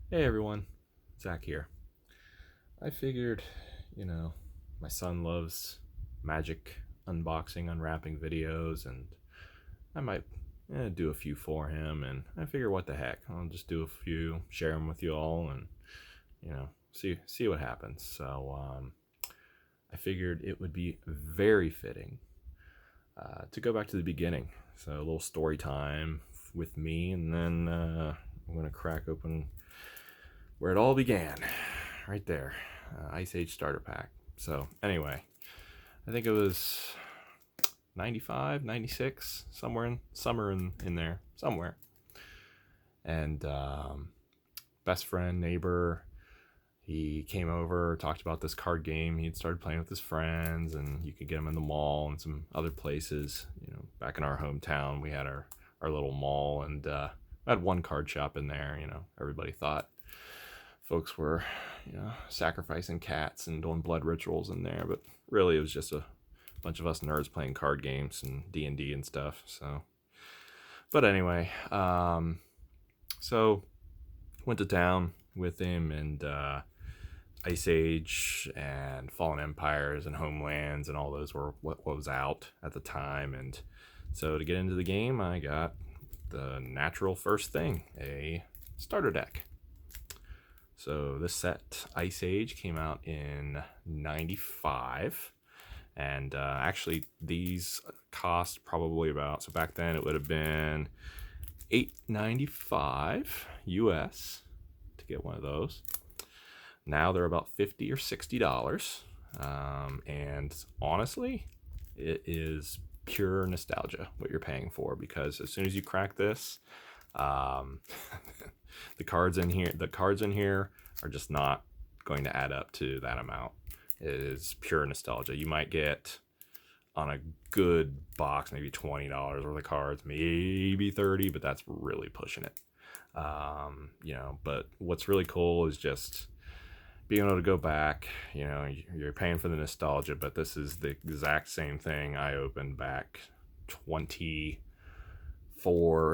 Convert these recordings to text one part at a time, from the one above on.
Hey everyone, Zach here. I figured, you know, my son loves magic unboxing, unwrapping videos, and I might do a few for him. And I figure, what the heck? I'll just do a few, share them with you all, and see what happens. So I figured it would be very fitting to go back to the beginning. So a little story time with me, and then I'm gonna crack open where it all began, right there, Ice Age starter pack. So anyway, I think it was 95, 96, somewhere in summer in there, somewhere. And best friend, neighbor, he came over, talked about this card game he'd started playing with his friends, and you could get them in the mall and some other places. Back in our hometown, we had our little mall, and I had one card shop in there. Everybody thought folks were, sacrificing cats and doing blood rituals in there, but really it was just a bunch of us nerds playing card games and D&D and stuff. So, but anyway, so went to town with him, and Ice Age and Fallen Empires and Homelands and all those were what was out at the time. And so to get into the game, I got the natural first thing, a starter deck. So this set, Ice Age, came out in 95. And actually, these cost probably about, so back then it would have been $8.95 US to get one of those. Now they're about $50 or $60. And honestly, it is pure nostalgia what you're paying for, because as soon as you crack this, um, the cards in here are just not going to add up to that amount. It is pure nostalgia. You might get on a good box maybe $20 worth of cards, maybe 30, but that's really pushing it. But what's really cool is just being able to go back. You're paying for the nostalgia, but this is the exact same thing I opened back 24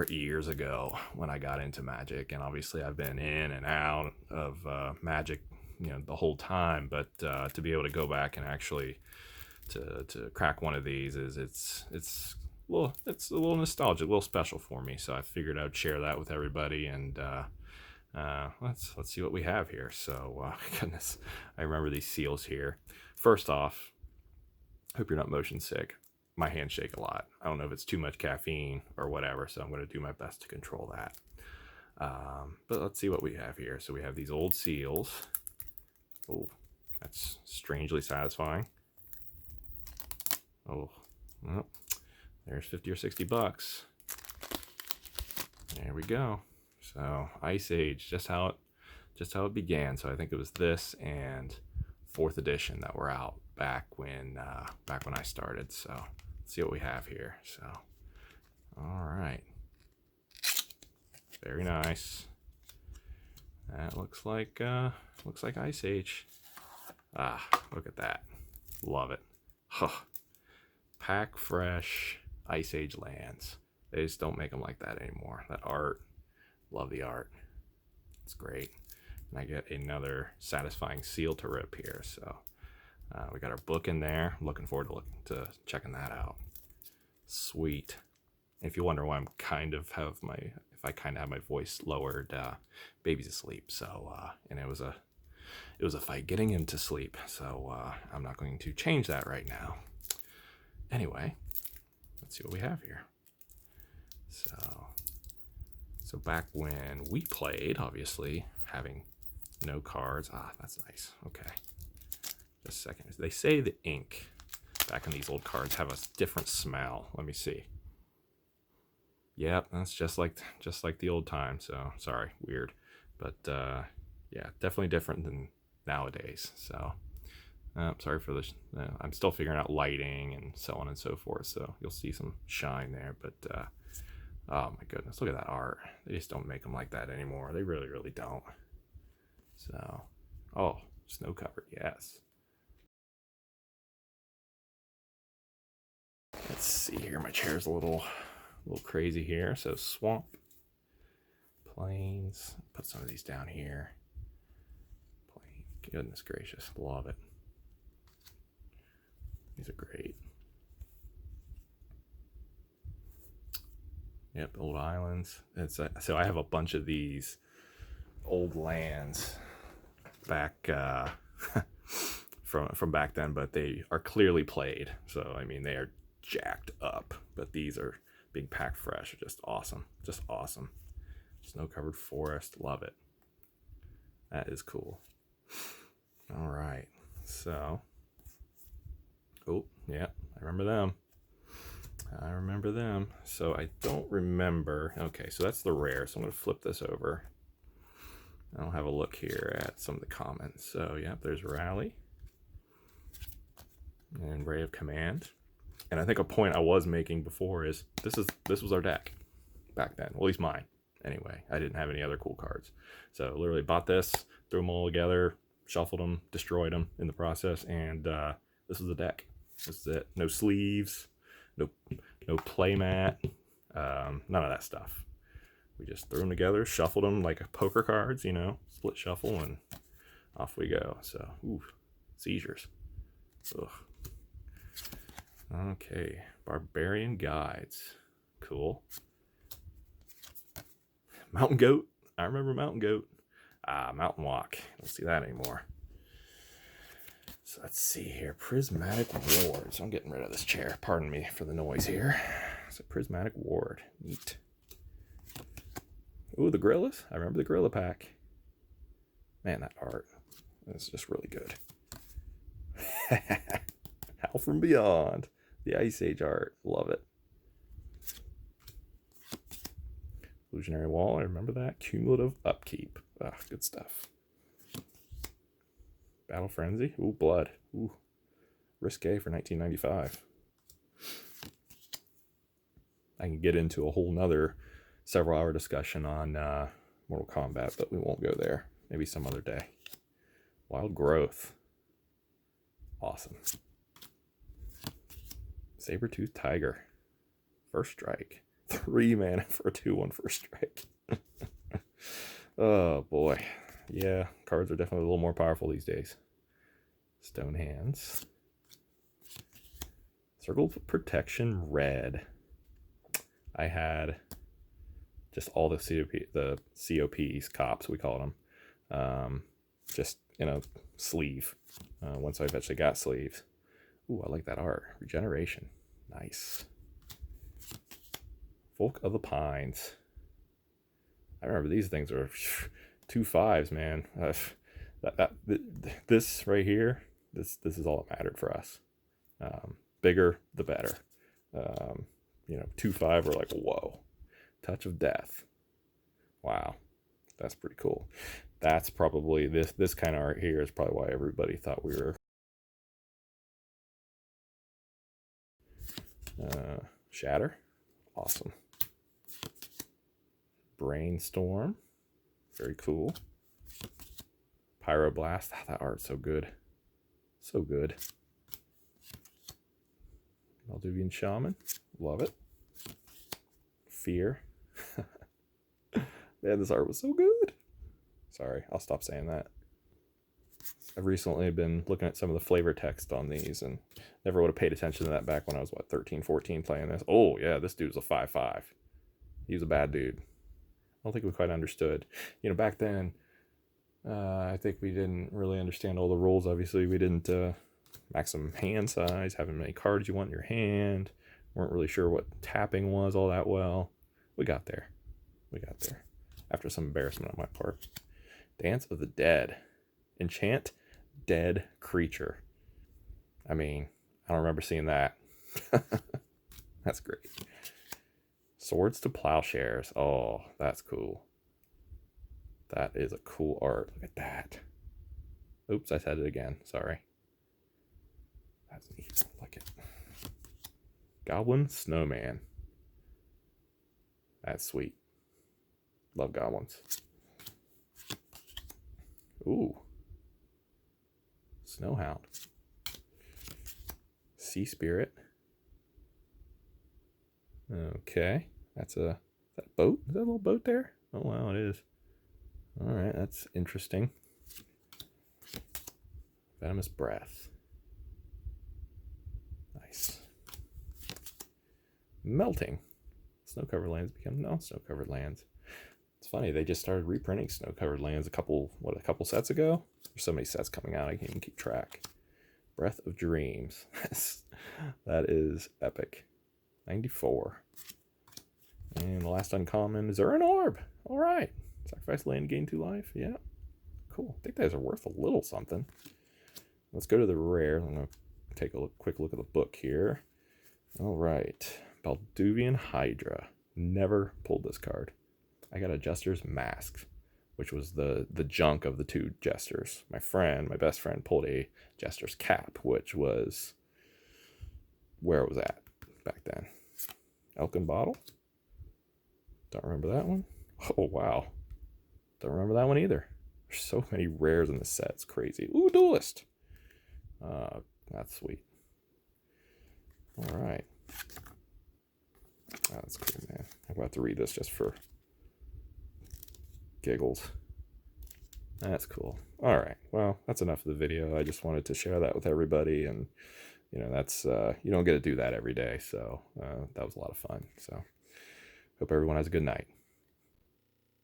years ago when I got into Magic. And obviously I've been in and out of Magic, the whole time. But to be able to go back and actually to crack one of these it's a little nostalgic, a little special for me. So I figured I'd share that with everybody, and let's see what we have here. So goodness, I remember these seals here. First off, hope you're not motion sick. My hands shake a lot. I don't know if it's too much caffeine or whatever, so I'm going to do my best to control that. But let's see what we have here. So we have these old seals. Oh, that's strangely satisfying. Oh, well, there's 50 or 60 bucks. There we go. So Ice Age, just how it began. So I think it was this and fourth edition that were out back when I started. So let's see what we have here. So, all right, very nice. That looks like Ice Age. Ah, look at that, love it. Huh. Pack fresh Ice Age lands. They just don't make them like that anymore. That art, love the art. It's great. And I get another satisfying seal to rip here. So we got our book in there. I'm looking forward to checking that out. Sweet. If you wonder why I'm if I kind of have my voice lowered, baby's asleep. So and it was a fight getting him to sleep. So I'm not going to change that right now. Anyway, let's see what we have here. So back when we played, obviously having no cards. That's nice. Okay, just a second. They say the ink back in these old cards have a different smell. Let me see. Yep, that's just like the old time. So sorry, weird, but yeah, definitely different than nowadays. So sorry for this. I'm still figuring out lighting and so on and so forth. So you'll see some shine there, but oh my goodness, look at that art. They just don't make them like that anymore. They really, really don't. So, oh, snow covered, yes. Let's see here. My chair's a little crazy here. So swamp, Planes. Put some of these down here. Plane. Goodness gracious. Love it. These are great. Yep, old islands. So I have a bunch of these old lands back from back then, but they are clearly played. So I mean, they are jacked up, but these are being packed fresh. Just awesome. Just awesome. Snow-covered forest. Love it. That is cool. All right. So, oh, yeah, I remember them. I remember them. So I don't remember. Okay, so that's the rare. So I'm going to flip this over. I'll have a look here at some of the comments. So, yeah, there's Rally and Ray of Command. And I think a point I was making before is this was our deck back then. Well, at least mine. Anyway, I didn't have any other cool cards. So literally bought this, threw them all together, shuffled them, destroyed them in the process, and this is the deck. This is it. No sleeves, no play mat, none of that stuff. We just threw them together, shuffled them like poker cards, you know, split shuffle, and off we go. So, ooh, seizures. Ugh. Okay, Barbarian Guides. Cool. Mountain Goat. I remember Mountain Goat. Mountain Walk. Don't see that anymore. So let's see here. Prismatic Ward. So I'm getting rid of this chair. Pardon me for the noise here. It's a Prismatic Ward. Neat. Ooh, the Gorillas. I remember the Gorilla pack. Man, that art is just really good. Howl from Beyond. The Ice Age art. Love it. Illusionary Wall. I remember that. Cumulative Upkeep. Ah, good stuff. Battle Frenzy. Ooh, Blood. Ooh. Risque for 1995. I can get into a whole nother several-hour discussion on Mortal Kombat, but we won't go there. Maybe some other day. Wild Growth. Awesome. Saber-Tooth Tiger. First Strike. 3 mana for a 2/1 first strike. Oh boy. Yeah, cards are definitely a little more powerful these days. Stone Hands. Circle of Protection Red. I had just all the COPs, cops, we call them. Just in a sleeve. Once I eventually got sleeves. Ooh, I like that art. Regeneration. Nice. Folk of the Pines. I remember these things were 2 5s, man. This right here, this is all that mattered for us. Bigger, the better. 2 5 were like, whoa. Touch of Death. Wow, that's pretty cool. That's probably this kind of art here is probably why everybody thought we were. Shatter. Awesome. Brainstorm. Very cool. Pyroblast. That art's so good. So good. Malduvian Shaman. Love it. Fear. Man, this art was so good. Sorry, I'll stop saying that. I've recently been looking at some of the flavor text on these and never would have paid attention to that back when I was, 13, 14 playing this. Oh, yeah, this dude's a 5/5. He was a bad dude. I don't think we quite understood. Back then, I think we didn't really understand all the rules. Obviously, we didn't maximum hand size, having many cards you want in your hand. Weren't really sure what tapping was all that well. We got there. After some embarrassment on my part. Dance of the Dead. Enchant dead creature. I mean, I don't remember seeing that. That's great. Swords to Plowshares. Oh, that's cool. That is a cool art. Look at that. Oops, I said it again. Sorry. That's neat. Look at Goblin Snowman. That's sweet. Love goblins. Ooh. Snowhound. Sea Spirit. Okay. That's is that a boat? Is that a little boat there? Oh, wow, it is. All right, that's interesting. Venomous Breath. Nice. Melting. Snow-covered lands become non-snow-covered lands. It's funny, they just started reprinting snow-covered lands a couple sets ago? There's so many sets coming out, I can't even keep track. Breath of Dreams. That is epic. 94. And the last uncommon is Urn Orb. All right. Sacrifice land, gain 2 life. Yeah. Cool. I think those are worth a little something. Let's go to the rare. I'm going to take a quick look at the book here. All right. Balduvian Hydra. Never pulled this card. I got a Jester's Mask, which was the junk of the 2 Jesters. My best friend, pulled a Jester's Cap, which was where it was at back then. Elkin Bottle. Don't remember that one. Oh, wow. Don't remember that one either. There's so many rares in the set. It's crazy. Ooh, Duelist. That's sweet. All right. Oh, that's cool, man. I'm about to read this just for giggles. That's cool. All right. Well, that's enough of the video. I just wanted to share that with everybody. And, you know, that's, you don't get to do that every day. So that was a lot of fun. So hope everyone has a good night.